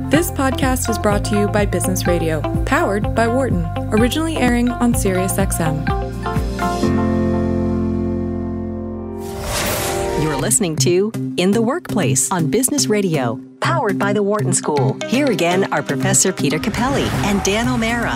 This podcast is brought to you by Business Radio, powered by Wharton, originally airing on SiriusXM. You're listening to In the Workplace on Business Radio, powered by the Wharton School. Here again are Professor Peter Cappelli and Dan O'Mara.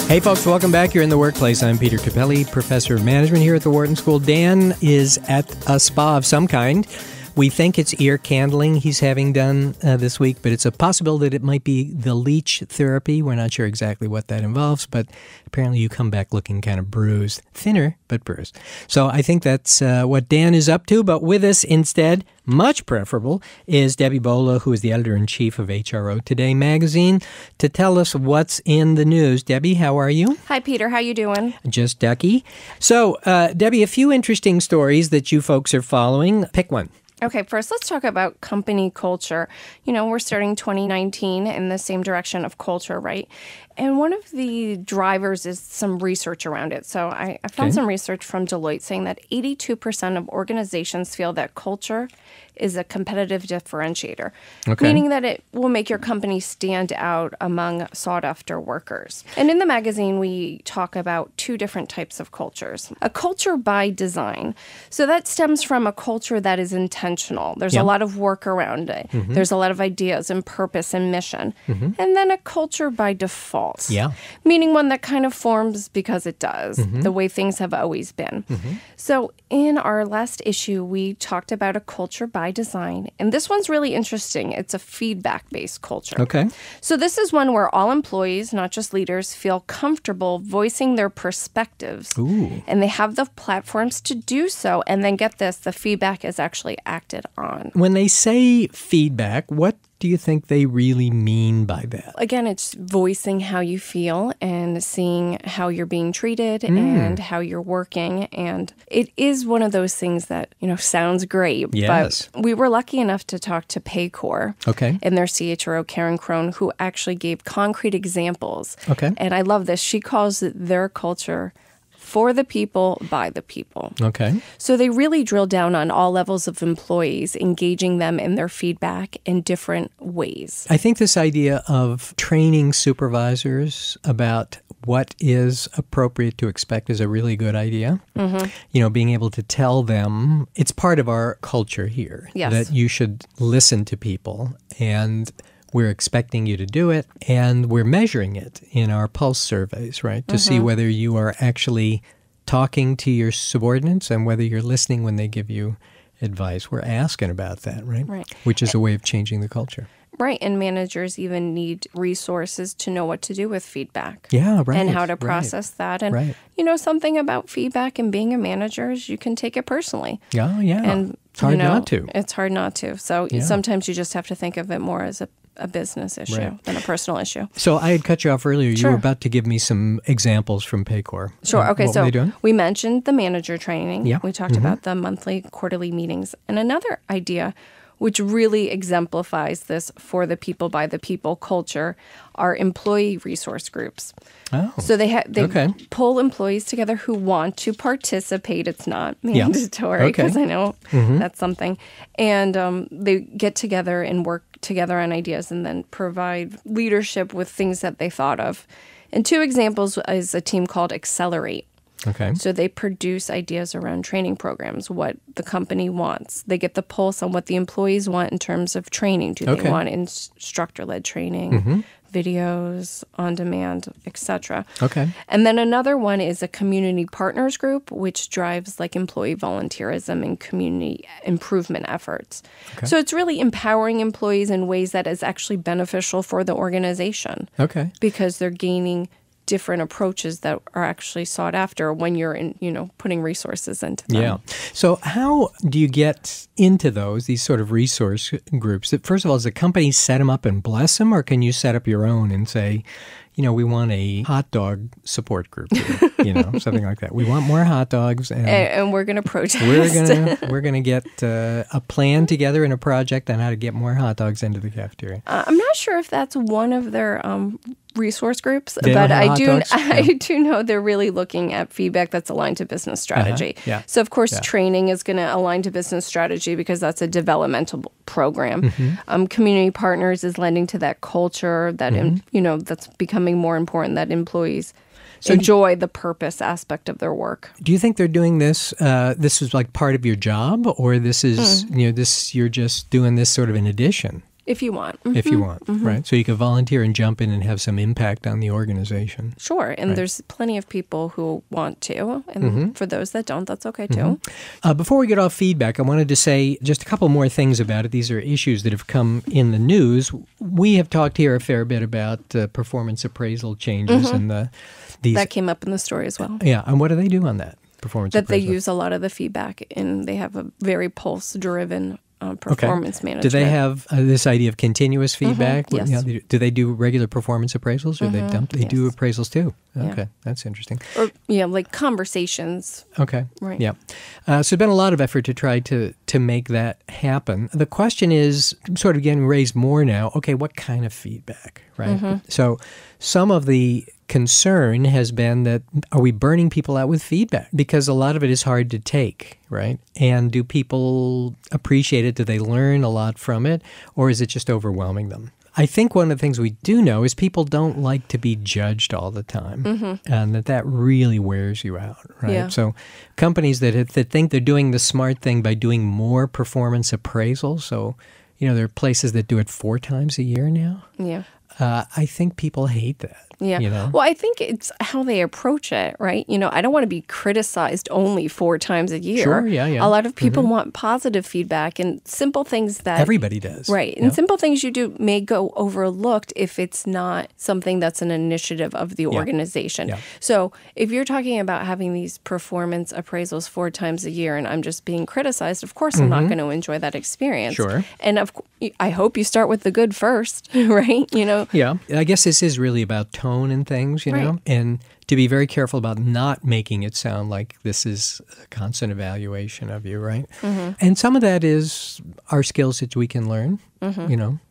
Hey folks, welcome back. You're in the Workplace. I'm Peter Cappelli, Professor of Management here at the Wharton School. Dan is at a spa of some kind. We think it's ear candling he's having done this week, but it's a possibility that it might be the leech therapy. We're not sure exactly what that involves, but apparently you come back looking kind of bruised. Thinner, but bruised. So I think that's what Dan is up to, but with us instead, much preferable, is Debbie Bolla, who is the editor-in-chief of HRO Today magazine, to tell us what's in the news. Debbie, how are you? Hi, Peter. How you doing? Just ducky. So, Debbie, a few interesting stories that you folks are following. Pick one. Okay, first let's talk about company culture. You know, we're starting 2019 in the same direction of culture, right? And one of the drivers is some research around it. So I found some research from Deloitte saying that 82% of organizations feel that culture is a competitive differentiator, meaning that it will make your company stand out among sought-after workers. And in the magazine, we talk about two different types of cultures. A culture by design. So that stems from a culture that is intentional. There's a lot of work around it. Mm-hmm. There's a lot of ideas and purpose and mission. Mm-hmm. And then a culture by default. Meaning one that kind of forms because it does, the way things have always been. Mm-hmm. So in our last issue, we talked about a culture by design. And this one's really interesting. It's a feedback-based culture. Okay. So this is one where all employees, not just leaders, feel comfortable voicing their perspectives. Ooh. And they have the platforms to do so. And then get this, the feedback is actually acted on. When they say feedback, what do you think they really mean by that? Again, it's voicing how you feel and seeing how you're being treated and how you're working. And it is one of those things that, you know, sounds great. Yes. But we were lucky enough to talk to Paycor and their CHRO, Karen Crone, who actually gave concrete examples. Okay. And I love this. She calls it their culture for the people, by the people. Okay. So they really drill down on all levels of employees, engaging them in their feedback in different ways. I think this idea of training supervisors about what is appropriate to expect is a really good idea. Mm-hmm. You know, being able to tell them, it's part of our culture here, that you should listen to people, and we're expecting you to do it, and we're measuring it in our pulse surveys, right, to see whether you are actually talking to your subordinates and whether you're listening when they give you advice. We're asking about that, right? Which is a way of changing the culture. Right, and managers even need resources to know what to do with feedback. Yeah, right. And how to process that. And, you know, something about feedback and being a manager is you can take it personally. Yeah. And it's hard not to. It's hard not to. So sometimes you just have to think of it more as a business issue than a personal issue. So I had cut you off earlier. You were about to give me some examples from Paycor. Sure. Okay, so we mentioned the manager training. Yeah. We talked about the monthly, quarterly meetings. And another idea which really exemplifies this for the people, by the people culture, are employee resource groups. Oh. So they pull employees together who want to participate. It's not mandatory because I know that's something. And they get together and work together on ideas and then provide leadership with things that they thought of. And two examples is a team called Accelerate. Okay. So they produce ideas around training programs, what the company wants. They get the pulse on what the employees want in terms of training. Do they want instructor-led training, videos, on demand, etc.? Okay. And then another one is a community partners group, which drives like employee volunteerism and community improvement efforts. Okay. So it's really empowering employees in ways that is actually beneficial for the organization. Okay. Because they're gaining different approaches that are actually sought after when you're putting resources into them. Yeah. So how do you get into these sort of resource groups? First of all, does the company set them up and bless them, or can you set up your own and say, we want a hot dog support group here, something like that. We want more hot dogs. And we're going to protest. We're gonna get a plan together and a project on how to get more hot dogs into the cafeteria. I'm not sure if that's one of their resource groups, but I do know they're really looking at feedback that's aligned to business strategy. Yeah. So of course training is going to align to business strategy because that's a developmental program. Community partners is lending to that culture that that's becoming more important, that employees enjoy the purpose aspect of their work. Do you think they're doing this? This is like part of your job, or this is you're just doing this sort of in addition? If you want. If you want, right? So you can volunteer and jump in and have some impact on the organization. Sure, and there's plenty of people who want to, and for those that don't, that's okay too. Before we get off feedback, I wanted to say just a couple more things about it. These are issues that have come in the news. We have talked here a fair bit about performance appraisal changes and these. That came up in the story as well. Yeah, and what do they do on that performance appraisal? That they use a lot of the feedback, and they have a very pulse-driven performance management. Do they have this idea of continuous feedback? Yes. Do they do regular performance appraisals, or they do appraisals too? Okay, that's interesting. Or like conversations. Okay, right. Yeah. So there's been a lot of effort to try to make that happen. The question is sort of getting raised more now. Okay, what kind of feedback, right? So some of the concern has been that are we burning people out with feedback? Because a lot of it is hard to take, right? And do people appreciate it? Do they learn a lot from it? Or is it just overwhelming them? I think one of the things we do know is people don't like to be judged all the time, and that really wears you out, right? Yeah. So companies that think they're doing the smart thing by doing more performance appraisals, so there are places that do it 4 times a year now. Yeah. I think people hate that. Yeah. Well, I think it's how they approach it, right? I don't want to be criticized only 4 times a year. Sure, yeah. A lot of people want positive feedback and simple things that... Everybody does. Right. And simple things you do may go overlooked if it's not something that's an initiative of the organization. Yeah. So if you're talking about having these performance appraisals 4 times a year and I'm just being criticized, of course I'm not going to enjoy that experience. Sure. And I hope you start with the good first, right? Yeah. I guess this is really about tone and things, and to be very careful about not making it sound like this is a constant evaluation of you, right? And some of that is our skills that we can learn, and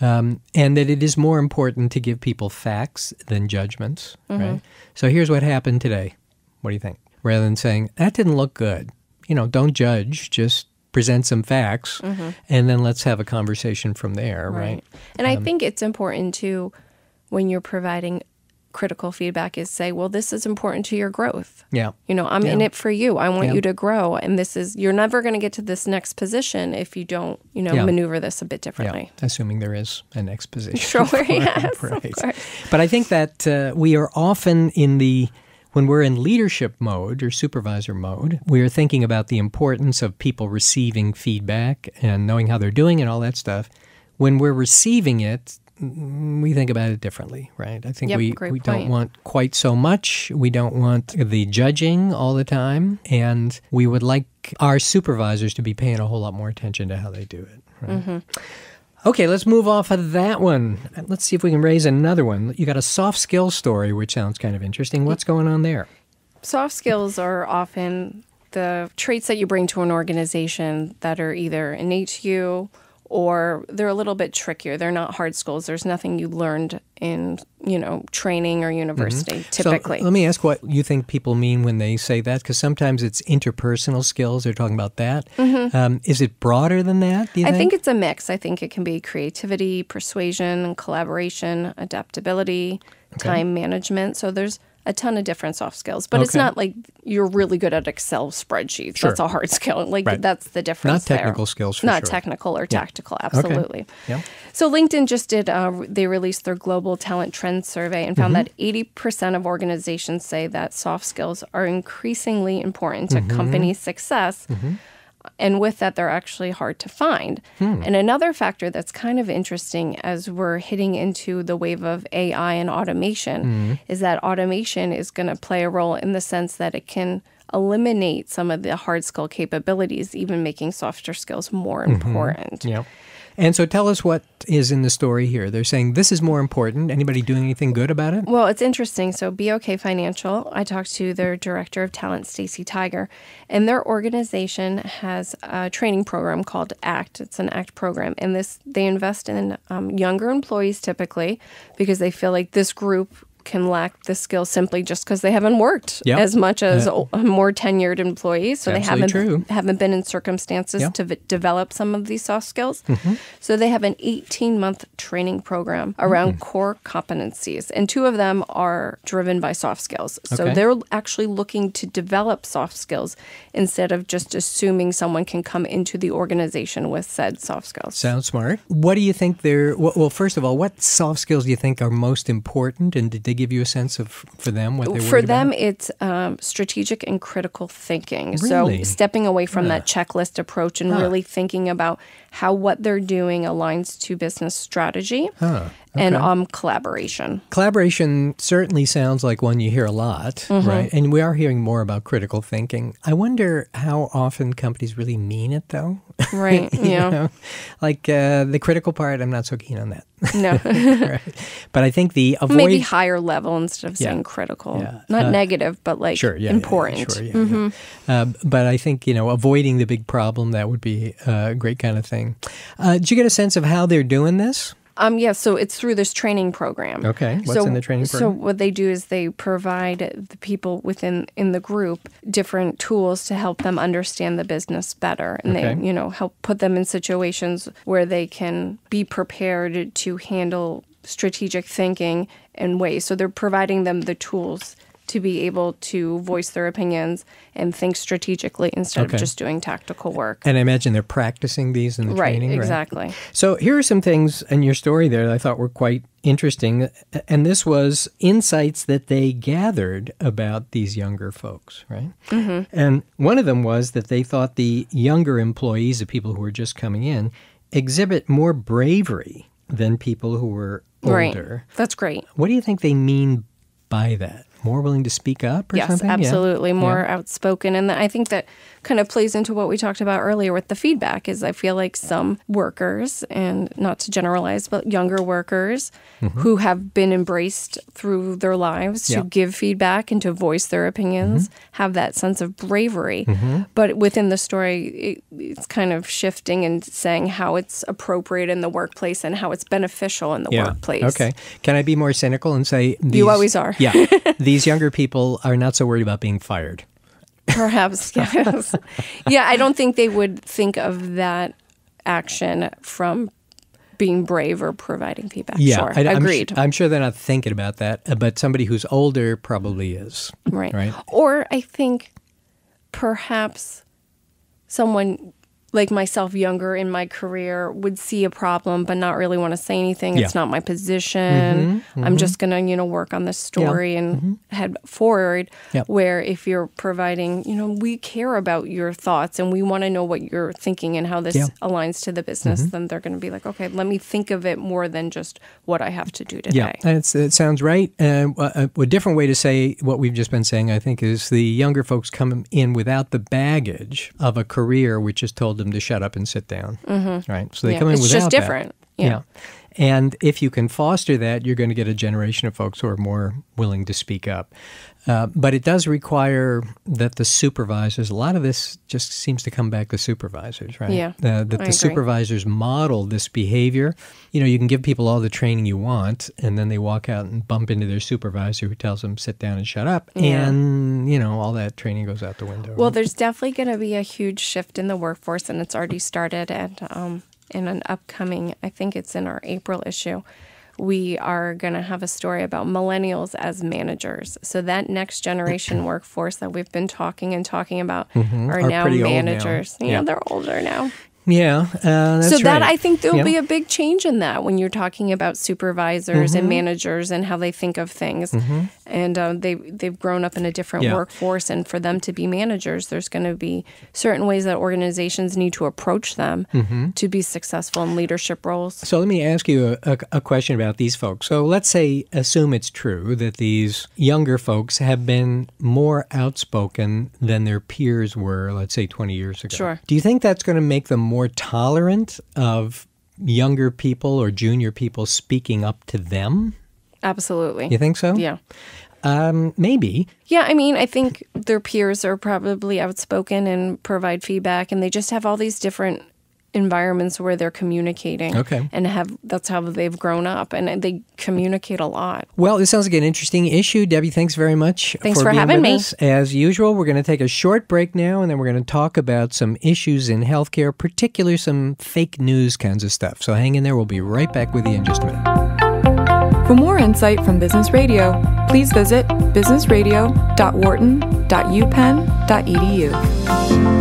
that it is more important to give people facts than judgments, right? So here's what happened today. What do you think? Rather than saying, that didn't look good, don't judge, just present some facts, and then let's have a conversation from there, right? And I think it's important to, when you're providing critical feedback, is say, well, this is important to your growth. Yeah. I'm in it for you. I want you to grow. And you're never going to get to this next position if you don't, maneuver this a bit differently. Yeah. Assuming there is a next position. Sure, yes. Right. But I think that we are often when we're in leadership mode or supervisor mode, we are thinking about the importance of people receiving feedback and knowing how they're doing and all that stuff. When we're receiving it, we think about it differently, right? I think we don't want quite so much. We don't want the judging all the time. And we would like our supervisors to be paying a whole lot more attention to how they do it, right? Okay, let's move off of that one. Let's see if we can raise another one. You got a soft skills story, which sounds kind of interesting. What's going on there? Soft skills are often the traits that you bring to an organization that are either innate to you or they're a little bit trickier. They're not hard skills. There's nothing you learned in, training or university, typically. So let me ask what you think people mean when they say that, because sometimes it's interpersonal skills. They're talking about that. Is it broader than that, do you think? I think it's a mix. I think it can be creativity, persuasion, collaboration, adaptability, time management. So there's a ton of different soft skills, but it's not like you're really good at Excel spreadsheets. Sure. That's a hard skill. That's the difference. Not technical skills, for Not sure. technical or tactical, absolutely. Okay. Yeah. So LinkedIn just they released their Global Talent Trends Survey and found that 80% of organizations say that soft skills are increasingly important to company success. And with that, they're actually hard to find. And another factor that's kind of interesting as we're hitting into the wave of AI and automation is that automation is going to play a role in the sense that it can eliminate some of the hard skill capabilities, even making softer skills more important. And so tell us what is in the story here. They're saying this is more important. Anybody doing anything good about it? Well, it's interesting. So BOK Financial, I talked to their director of talent, Stacy Tiger, and their organization has a training program called ACT. It's an ACT program. And they invest in younger employees typically because they feel like this group can lack the skills simply just because they haven't worked as much as more tenured employees. So they haven't been in circumstances to develop some of these soft skills. So they have an 18-month training program around core competencies. And 2 of them are driven by soft skills. So they're actually looking to develop soft skills instead of just assuming someone can come into the organization with said soft skills. Sounds smart. What do you think well, first of all, what soft skills do you think are most important? And did they give you a sense of, for them, what they're worried about? For them, it's strategic and critical thinking. Really? So stepping away from that checklist approach and really thinking about how what they're doing aligns to business strategy and collaboration. Collaboration certainly sounds like one you hear a lot, right? And we are hearing more about critical thinking. I wonder how often companies really mean it, though. Right, you know? Like the critical part, I'm not so keen on that. No. Right. But I think maybe higher level instead of saying critical. Not negative, but like important. But I think, avoiding the big problem, that would be a great kind of thing. Did you get a sense of how they're doing this? So it's through this training program. Okay. What's in the training program? So what they do is they provide the people in the group different tools to help them understand the business better. And they, help put them in situations where they can be prepared to handle strategic thinking in ways. So they're providing them the tools to be able to voice their opinions and think strategically instead of just doing tactical work. And I imagine they're practicing these in the training, right? Exactly. So here are some things in your story there that I thought were quite interesting. And this was insights that they gathered about these younger folks, right? And one of them was that they thought the younger employees, the people who were just coming in, exhibit more bravery than people who were older. Right. That's great. What do you think they mean by that? More willing to speak up or something? Yes, absolutely. More outspoken. And I think that kind of plays into what we talked about earlier with the feedback is I feel like some workers, and not to generalize, but younger workers who have been embraced through their lives to give feedback and to voice their opinions have that sense of bravery. But within the story, it's kind of shifting and saying how it's appropriate in the workplace and how it's beneficial in the workplace. Okay. Can I be more cynical and say... You always are. These younger people are not so worried about being fired. Perhaps, yes. I don't think they would think of that action from being brave or providing feedback. Sure, agreed. I'm sure they're not thinking about that, but somebody who's older probably is. Right? Or I think perhaps someone like myself, younger in my career, would see a problem but not really want to say anything. It's not my position. I'm just going to, work on this story and head forward. Where if you're providing, we care about your thoughts and we want to know what you're thinking and how this aligns to the business, then they're going to be like, okay, let me think of it more than just what I have to do today. It sounds right. A different way to say what we've just been saying, I think, is the younger folks come in without the baggage of a career which is told them to shut up and sit down, right? So they come in without that. It's just different. And if you can foster that, you're going to get a generation of folks who are more willing to speak up. But it does require that the supervisors, a lot of this just seems to come back to supervisors, right? That the supervisors model this behavior. You can give people all the training you want, and then they walk out and bump into their supervisor who tells them, sit down and shut up. And, all that training goes out the window. Well, there's definitely going to be a huge shift in the workforce, and it's already started in an upcoming, I think it's in our April issue, we are going to have a story about millennials as managers. So that next generation workforce that we've been talking about are now managers. They're older now. That's so that I think there'll be a big change in that when you're talking about supervisors and managers and how they think of things. And they've grown up in a different workforce, and for them to be managers, there's going to be certain ways that organizations need to approach them to be successful in leadership roles. So let me ask you a question about these folks. So let's assume it's true that these younger folks have been more outspoken than their peers were, let's say 20 years ago. Sure. Do you think that's going to make them more tolerant of younger people or junior people speaking up to them? Absolutely. You think so? Yeah. Maybe. Yeah, I mean, I think their peers are probably outspoken and provide feedback, and they just have all these different environments where they're communicating. Okay. And that's how they've grown up, and they communicate a lot. Well, this sounds like an interesting issue. Debbie, thanks very much Thanks for for being having with me. us. As usual, we're going to take a short break now, and then we're going to talk about some issues in healthcare, particularly some fake news kinds of stuff. So hang in there. We'll be right back with you in just a minute. For more insight from Business Radio, please visit businessradio.wharton.upenn.edu.